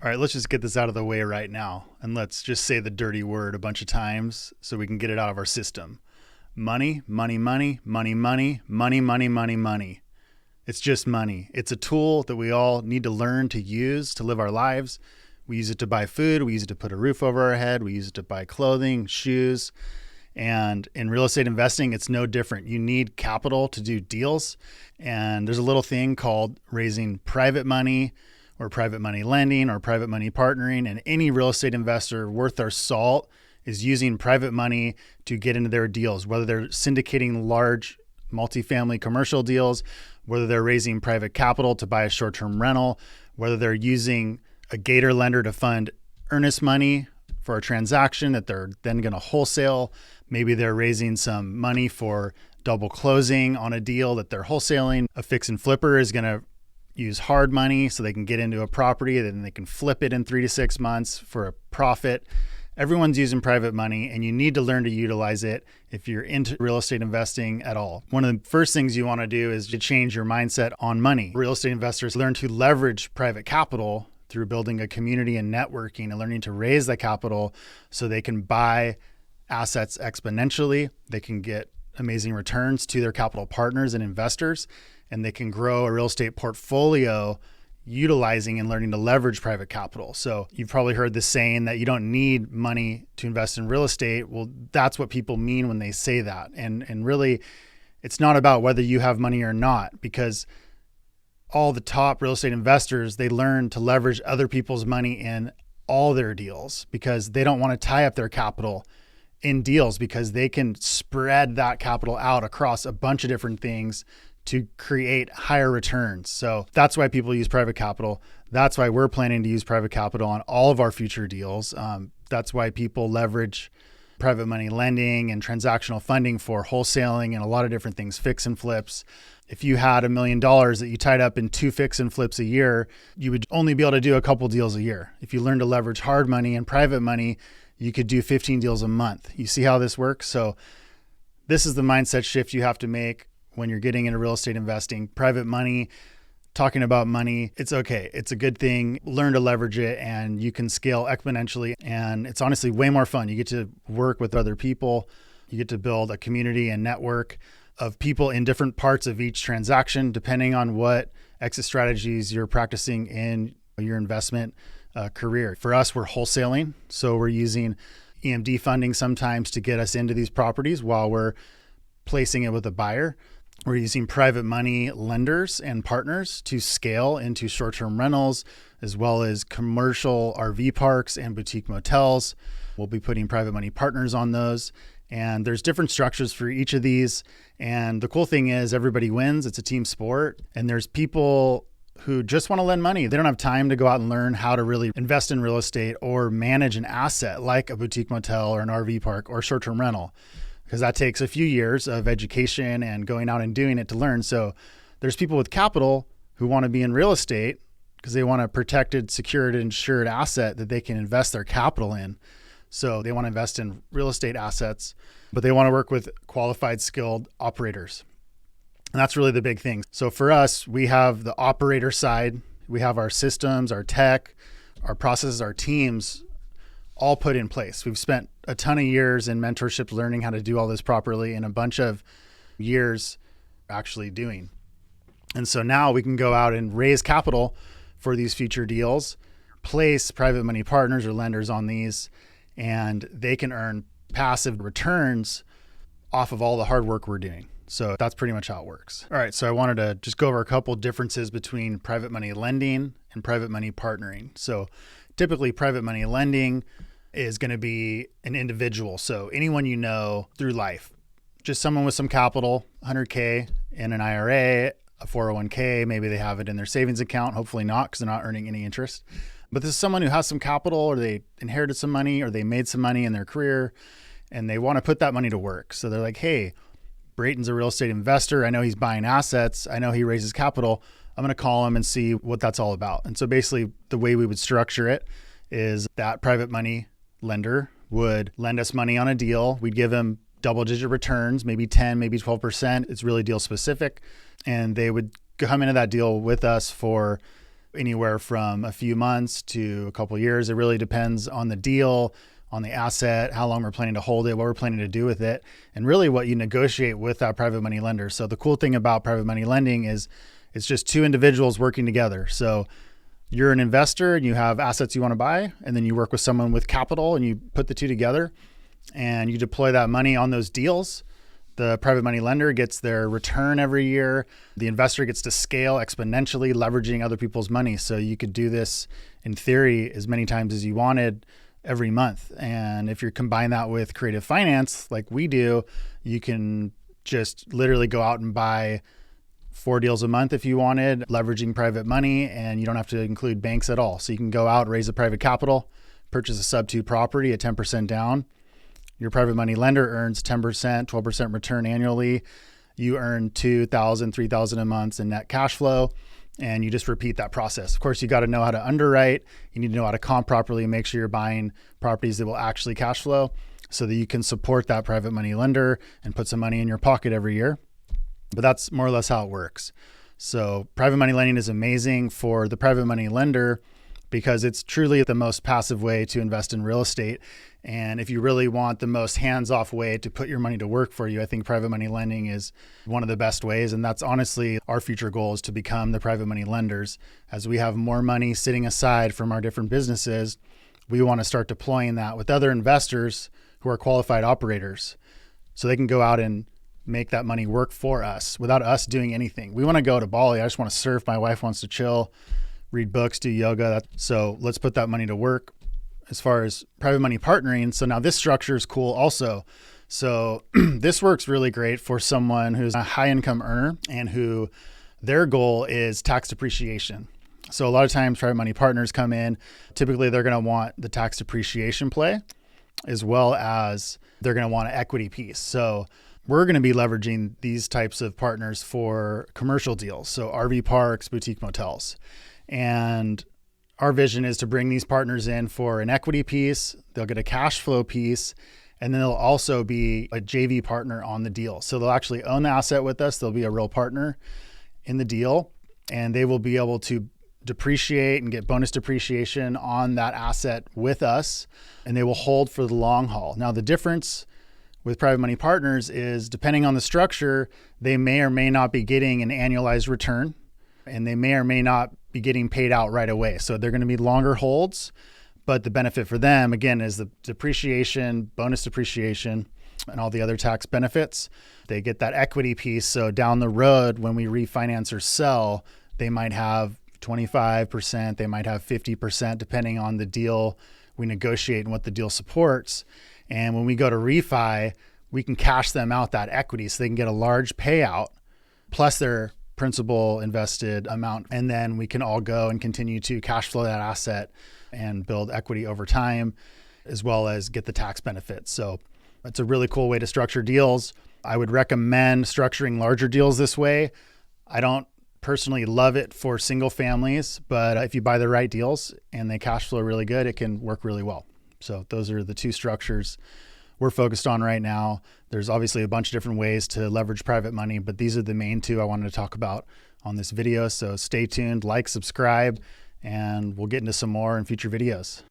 All right, let's just get this out of the way right now. And let's just say the dirty word a bunch of times so we can get it out of our system. Money, money, money, money, money, money, money, money, money. It's just money. It's a tool that we all need to learn to use to live our lives. We use it to buy food. We use it to put a roof over our head. We use it to buy clothing, shoes. And in real estate investing, it's no different. You need capital to do deals. And there's a little thing called raising private money or private money lending or private money partnering. And any real estate investor worth their salt is using private money to get into their deals, whether they're syndicating large multifamily commercial deals, whether they're raising private capital to buy a short-term rental, whether they're using a gator lender to fund earnest money for a transaction that they're then going to wholesale. Maybe they're raising some money for double closing on a deal that they're wholesaling. A fix and flipper is going to use hard money so they can get into a property, then they can flip it in 3 to 6 months for a profit. Everyone's using private money, and you need to learn to utilize it if you're into real estate investing at all. One of the first things you want to do is to change your mindset on money. Real estate investors learn to leverage private capital through building a community and networking and learning to raise that capital so they can buy assets exponentially. They can get amazing returns to their capital partners and investors, and they can grow a real estate portfolio utilizing and learning to leverage private capital. So you've probably heard the saying that you don't need money to invest in real estate. Well, that's what people mean when they say that. And really, it's not about whether you have money or not, because all the top real estate investors, they learn to leverage other people's money in all their deals because they don't want to tie up their capital in deals, because they can spread that capital out across a bunch of different things to create higher returns. So that's why people use private capital. That's why we're planning to use private capital on all of our future deals. That's why people leverage private money lending and transactional funding for wholesaling and a lot of different things, fix and flips. If you had $1 million that you tied up in 2 fix and flips a year, you would only be able to do a couple deals a year. If you learn to leverage hard money and private money, you could do 15 deals a month. You see how this works? So this is the mindset shift you have to make when you're getting into real estate investing. Private money, talking about money, it's okay. It's a good thing. Learn to leverage it and you can scale exponentially. And it's honestly way more fun. You get to work with other people. You get to build a community and network of people in different parts of each transaction, depending on what exit strategies you're practicing in your investment career. For us, we're wholesaling. So we're using EMD funding sometimes to get us into these properties while we're placing it with a buyer. We're using private money lenders and partners to scale into short-term rentals, as well as commercial RV parks and boutique motels. We'll be putting private money partners on those. And there's different structures for each of these. And the cool thing is everybody wins. It's a team sport. And there's people who just want to lend money. They don't have time to go out and learn how to really invest in real estate or manage an asset like a boutique motel or an RV park or short-term rental, because that takes a few years of education and going out and doing it to learn. So there's people with capital who want to be in real estate because they want a protected, secured, insured asset that they can invest their capital in. So they want to invest in real estate assets, but they want to work with qualified, skilled operators. And that's really the big thing. So for us, we have the operator side. We have our systems, our tech, our processes, our teams all put in place. We've spent a ton of years in mentorship learning how to do all this properly and a bunch of years actually doing. And so now we can go out and raise capital for these future deals, place private money partners or lenders on these, and they can earn passive returns off of all the hard work we're doing. So that's pretty much how it works. All right, so I wanted to just go over a couple differences between private money lending and private money partnering. So typically private money lending is going to be an individual. So anyone you know through life, just someone with some capital, 100K in an IRA, a 401k, maybe they have it in their savings account, hopefully not because they're not earning any interest. But this is someone who has some capital, or they inherited some money, or they made some money in their career and they want to put that money to work. So they're like, hey, Brayton's a real estate investor. I know he's buying assets. I know he raises capital. I'm going to call him and see what that's all about. And so basically the way we would structure it is that private money lender would lend us money on a deal. We'd give him double-digit returns, maybe 10, maybe 12%. It's really deal specific. And they would come into that deal with us for anywhere from a few months to a couple of years. It really depends on the deal, on the asset, how long we're planning to hold it, what we're planning to do with it, and really what you negotiate with that private money lender. So the cool thing about private money lending is it's just two individuals working together. So you're an investor and you have assets you want to buy, and then you work with someone with capital and you put the two together and you deploy that money on those deals. The private money lender gets their return every year. The investor gets to scale exponentially, leveraging other people's money. So you could do this in theory as many times as you wanted every month. And if you combine that with creative finance, like we do, you can just literally go out and buy 4 deals a month if you wanted, leveraging private money, and you don't have to include banks at all. So you can go out, raise a private capital, purchase a sub-2 property at 10% down. Your private money lender earns 10%, 12% return annually. You earn $2,000, $3,000 a month in net cash flow, and you just repeat that process. Of course, you got to know how to underwrite. You need to know how to comp properly and make sure you're buying properties that will actually cash flow so that you can support that private money lender and put some money in your pocket every year. But that's more or less how it works. So private money lending is amazing for the private money lender because it's truly the most passive way to invest in real estate. And if you really want the most hands-off way to put your money to work for you, I think private money lending is one of the best ways. And that's honestly our future goal, is to become the private money lenders. As we have more money sitting aside from our different businesses, we want to start deploying that with other investors who are qualified operators so they can go out and make that money work for us without us doing anything. We want to go to Bali. I just want to surf. My wife wants to chill, read books, do yoga. So let's put that money to work. As far as private money partnering, so now this structure is cool also. So this works really great for someone who's a high income earner and who their goal is tax depreciation. So a lot of times private money partners come in, typically they're going to want the tax depreciation play, as well as they're going to want an equity piece. So we're going to be leveraging these types of partners for commercial deals. So RV parks, boutique motels. And our vision is to bring these partners in for an equity piece. They'll get a cash flow piece, and then they'll also be a JV partner on the deal. So they'll actually own the asset with us. They'll be a real partner in the deal, and they will be able to depreciate and get bonus depreciation on that asset with us, and they will hold for the long haul. Now, the difference with private money partners is, depending on the structure, they may or may not be getting an annualized return, and they may or may not be getting paid out right away. So they're going to be longer holds, but the benefit for them, again, is the depreciation, bonus depreciation, and all the other tax benefits. They get that equity piece. So down the road, when we refinance or sell, they might have 25%, they might have 50%, depending on the deal we negotiate and what the deal supports. And when we go to refi, we can cash them out that equity so they can get a large payout plus their principal invested amount. And then we can all go and continue to cash flow that asset and build equity over time, as well as get the tax benefits. So it's a really cool way to structure deals. I would recommend structuring larger deals this way. I don't personally love it for single families, but if you buy the right deals and they cash flow really good, it can work really well. So those are the two structures we're focused on right now. There's obviously a bunch of different ways to leverage private money, but these are the main two I wanted to talk about on this video. So stay tuned, like, subscribe, and we'll get into some more in future videos.